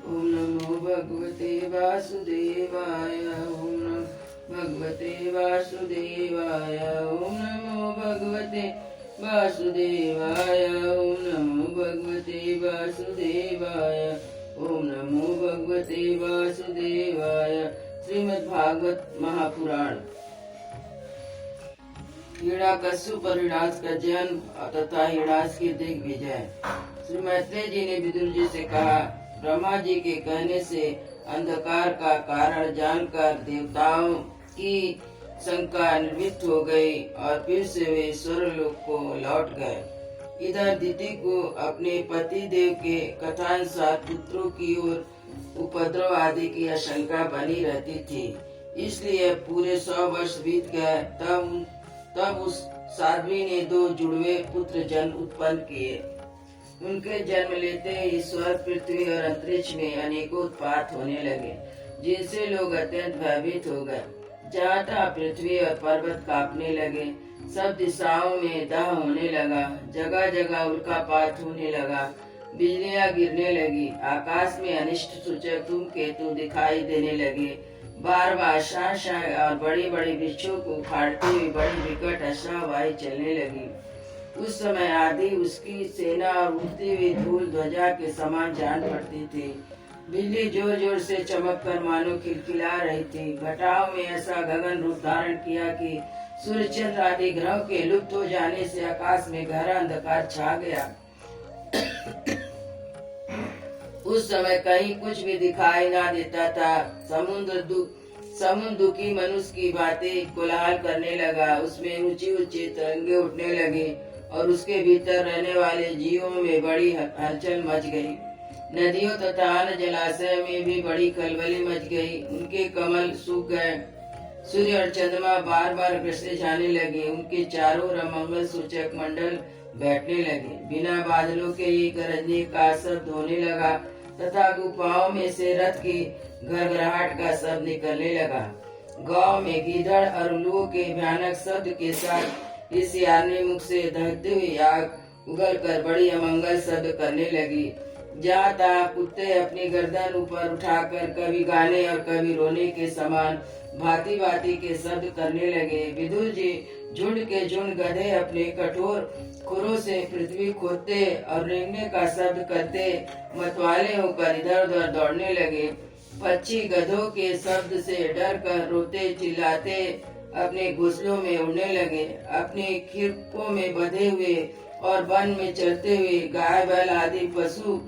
ओम नमो भगवते वासुदेवाय। ओम नमो भगवते वासुदेवाय। ओम नमो भगवते वासुदेवाय। ओम नमो भगवते वासुदेवाय। ओम नमो भगवते वासुदेवाय। श्रीमद् भागवत महापुराण। हिरण्यकश्यप और हिरण्याक्ष का जन्म तथा हिरण्याक्ष की दिग्विजय। श्री मैत्रेय जी ने विदुर जी से कहा, ब्रह्मा जी के कहने से अंधकार का कारण जानकर देवताओं की शंका निवृत्त हो गई और फिर से वे स्वर्गलोक को लौट गए। इधर दिति को अपने पति देव के कथानुसार पुत्रों की ओर उपद्रव आदि की आशंका बनी रहती थी, इसलिए पूरे 100 वर्ष बीत गए। तब उस साध्वी ने 2 जुड़वे पुत्र जन्म उत्पन्न किए। उनके जन्म लेते ही स्वर्ग, पृथ्वी और अंतरिक्ष में अनेकों उत्पात होने लगे, जिनसे लोग अत्यंत भयभीत हो गए। जहाँ तहाँ पृथ्वी और पर्वत कांपने लगे, सब दिशाओं में दाह होने लगा, जगह जगह उल्कापात होने लगा, बिजलियां गिरने लगी, आकाश में अनिष्ट सूचक धूमकेतु दिखाई देने लगे, बार बार शां और बड़े बड़े वृक्षों को उखाड़ते हुए बड़ी विकट अश्वावाही चलने लगी। उस समय आदि उसकी सेना और उड़ती हुई धूल ध्वजा के समान जान पड़ती थी। बिजली जोर जोर से चमक कर मानो खिलखिला रही थी। घटाओं में ऐसा गगन रूप धारण किया कि सूर्य चंद्र आदि ग्रहों के लुप्त हो जाने से आकाश में गहरा अंधकार छा गया। उस समय कहीं कुछ भी दिखाई ना देता था। समुद्र दुखी मनुष्य की बातें कोलाहल करने लगा, उसमें ऊंची ऊंची तरंगे उठने लगी और उसके भीतर रहने वाले जीवों में बड़ी हलचल मच गई। नदियों तथा अन्य जलाशय में भी बड़ी खलबली मच गई। उनके कमल सूख गए। सूर्य और चंद्रमा बार बार ग्रसे जाने लगे। उनके चारों ओर मंगल सूचक मंडल बैठने लगे। बिना बादलों के ही गरजने का शब्द होने लगा तथा गुफाओं में से रथ की घरघराहट का शब्द निकलने लगा। गांव में गीदड़ और उल्लुओं के भयानक शब्द के साथ इस यानी मुख से दहकती हुई आग उगल कर बड़ी अमंगल शब्द करने लगी। जहाँ तहाँ कुत्ते अपनी गर्दन ऊपर उठाकर कभी गाने और कभी रोने के समान भांति भांति के शब्द करने लगे। विदुर जी झुंड के झुंड गधे अपने कठोर खुरों से पृथ्वी खोदते और रेंगने का शब्द करते मतवाले होकर इधर उधर दौड़ने लगे। पक्षी गधों के शब्द से डर कर रोते चिल्लाते अपने घोंसलों में उड़ने लगे। अपने खिड़कों में बंधे हुए और वन में चलते हुए गाय बैल आदि पशु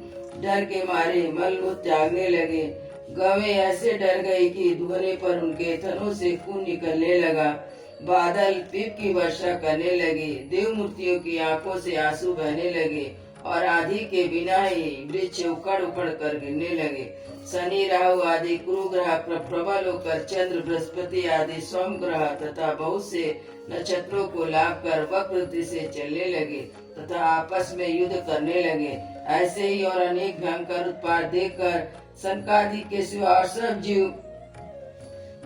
डर के मारे मलमूत्र त्यागने लगे। गवें ऐसे डर गई कि दुहने पर उनके थनों से खून निकलने लगा। बादल पीप की वर्षा करने लगे। देव मूर्तियों की आंखों से आंसू बहने लगे और आधी के बिना ही वृक्ष उखड़ उखड़ कर गिरने लगे। शनि राहु आदि कुरु ग्रह प्रबल होकर चंद्र बृहस्पति आदि सोम ग्रह तथा बहुत से नक्षत्रों को लाभ कर वक्र से चलने लगे तथा आपस में युद्ध करने लगे। ऐसे ही और अनेक भयंकर उत्पात देखकर सनकादि के सिवा और सब जीव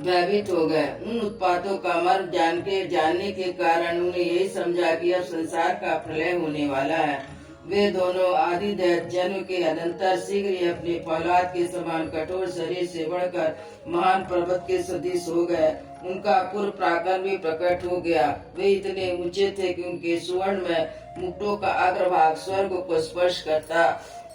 भयभीत हो गए। उन उत्पातों का मर्म जानने के कारण उन्हें यही समझा कि अब संसार का प्रलय होने वाला है। वे दोनों आदि दैत्य जन्म के अनंतर शीघ्र ही अपने फौलाद के समान कठोर शरीर से बढ़कर महान पर्वत के सदृश हो गए। उनका पूर्व पराक्रम भी प्रकट हो गया। वे इतने ऊंचे थे कि उनके सुवर्ण में मुकुटों का अग्रभाग स्वर्ग को स्पर्श करता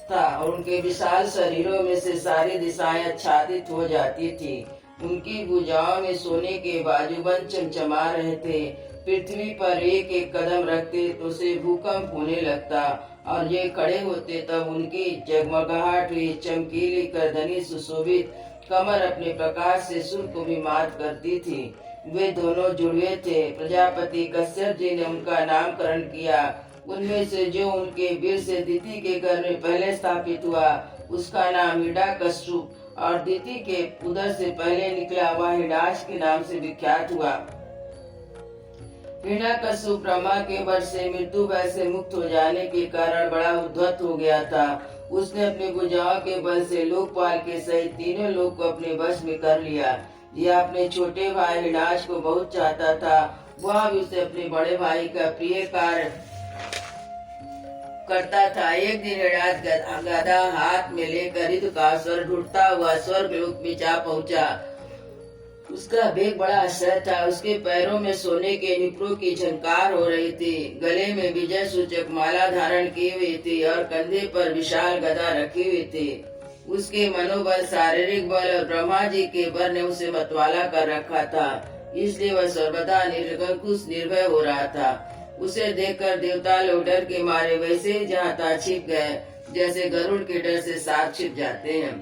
था और उनके विशाल शरीरों में से सारी दिशाएं आच्छादित हो जाती थी। उनकी भुजाओं में सोने के बाजूबंद चमचमा रहे थे। पृथ्वी पर एक एक कदम रखते तो उसे भूकंप होने लगता और ये खड़े होते तब उनकी जगमगाहट हुई चमकीली करधनी सुशोभित कमर अपने प्रकाश से सूर्य को भी मात करती थी। वे दोनों जुड़वे थे। प्रजापति कश्यप जी ने उनका नामकरण किया। उनमें से जो उनके वीर से दिति के घर में पहले स्थापित हुआ उसका नाम हिरण्यकश्यप और दिति के उदर से पहले निकला हुआ हिरण्याक्ष के नाम से विख्यात हुआ। हिरण्यकश्यप ब्रह्मा के वश से मृत्यु भय से मुक्त हो जाने के कारण बड़ा उद्धत हो गया था। उसने अपने भुजाओं के बल से लोकपाल के सहित तीनों लोक को अपने वश में कर लिया। यह अपने छोटे भाई हिरण्याक्ष को बहुत चाहता था। वह भी उसे अपने बड़े भाई का प्रिय कार्य करता था। एक दिन हिराज गदा हाथ में लेकर युद्ध का स्वर ढूंढता हुआ स्वर्ग लोक में जा पहुंचा। उसका बेग बड़ा असह था। उसके पैरों में सोने के निपुरों की झनकार हो रही थी। गले में विजय सूचक माला धारण की हुई थी और कंधे पर विशाल गदा रखी हुई थी। उसके मनोबल, शारीरिक बल और ब्रह्मा जी के बर ने उसे मतवाला कर रखा था, इसलिए वह सर्वदा निर्गुंकुश निर्भय हो रहा था। उसे देखकर देवता लोग डर के मारे वैसे ही जहाँ तहाँ छिप गए, जैसे गरुड़ के डर से सांप छिप जाते हैं।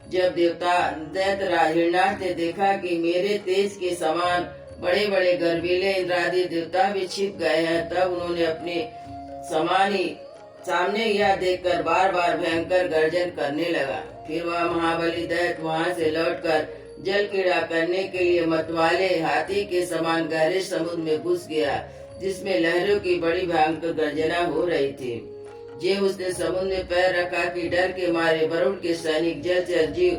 जब देवता दैत्यराज हिरण्याक्ष ने देखा कि मेरे तेज के समान बड़े बड़े गर्वीले इंद्रादि देवता भी छिप गए हैं, तब उन्होंने अपने समान ही सामने यह देखकर बार बार भयंकर गर्जन करने लगा। फिर वह महाबली दैत्य वहां से लौटकर जल क्रीड़ा करने के लिए मतवाले हाथी के समान गहरे समुद्र में घुस गया, जिसमें लहरों की बड़ी भयंकर गर्जना हो रही थी। जे उसने समुद्र में पैर रखा कि डर के मारे वरुण के सैनिक जलचर जीव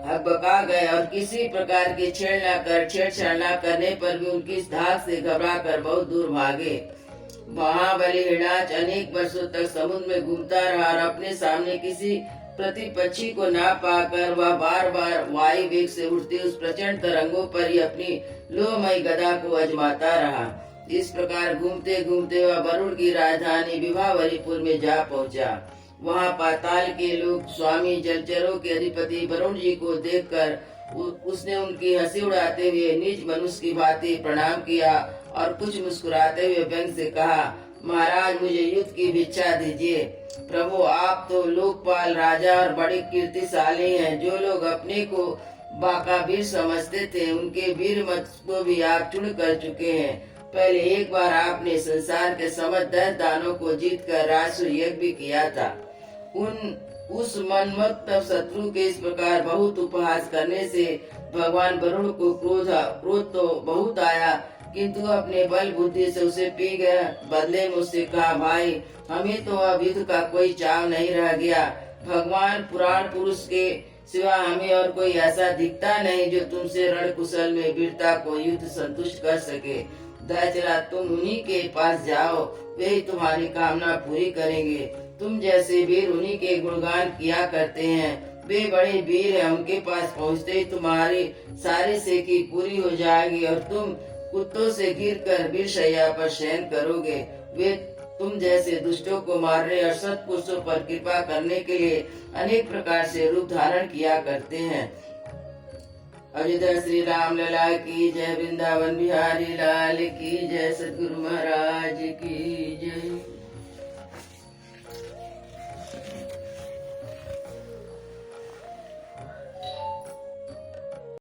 हकबका गए और किसी प्रकार की छेड़छाड़ न करने पर भी उनकी धाक से घबरा कर बहुत दूर भागे। महाबली हिरण्याक्ष अनेक वर्षों तक समुद्र में घूमता रहा और अपने सामने किसी प्रतिपक्षी को ना पाकर वह बार बार वायु वेग से उठती उस प्रचंड तरंगों पर ही अपनी लोहमयी गदा को अजमाता रहा। इस प्रकार घूमते घूमते वह वरुण की राजधानी विभावरीपुर में जा पहुंचा। वहां पाताल के लोग स्वामी जलचरों के अधिपति वरुण जी को देखकर उसने उनकी हंसी उड़ाते हुए निज मनुष्य की भांति प्रणाम किया और कुछ मुस्कुराते हुए व्यंग से कहा, महाराज मुझे युद्ध की भिक्षा दीजिए। प्रभु आप तो लोकपाल राजा और बड़े कीर्तिशाली हैं। जो लोग अपने को बाकाबीर समझते थे उनके वीर मत को भी आप चुन कर चुके हैं। पहले एक बार आपने संसार के समस्त दस दानों को जीत कर राजसूय यज्ञ भी किया था। उस मनमत्त शत्रु के इस प्रकार बहुत उपहास करने से भगवान वरुण को क्रोध तो बहुत आया, किंतु अपने बल बुद्धि से उसे पी गया। बदले में उससे कहा, भाई हमें तो अब युद्ध का कोई चाव नहीं रह गया। भगवान पुराण पुरुष के सिवा हमें और कोई ऐसा दिखता नहीं जो तुमसे रण कुशल में वीरता को युद्ध संतुष्ट कर सके। दैत्यराज तुम उन्हीं के पास जाओ, वे ही तुम्हारी कामना पूरी करेंगे। तुम जैसे वीर उन्हीं के गुणगान किया करते हैं। वे बड़े वीर हैं, उनके पास पहुँचते ही तुम्हारी सारी सेकी पूरी हो जाएगी और तुम कुत्तों से गिरकर वीरशैया पर शयन करोगे। वे तुम जैसे दुष्टों को मारने और सत्पुरुषों पर कृपा करने के लिए अनेक प्रकार से रूप धारण किया करते हैं। अयोध्या श्री राम लला की जय, वृंदावन बिहारी लाल की जय, सद्गुरु महाराज की जय।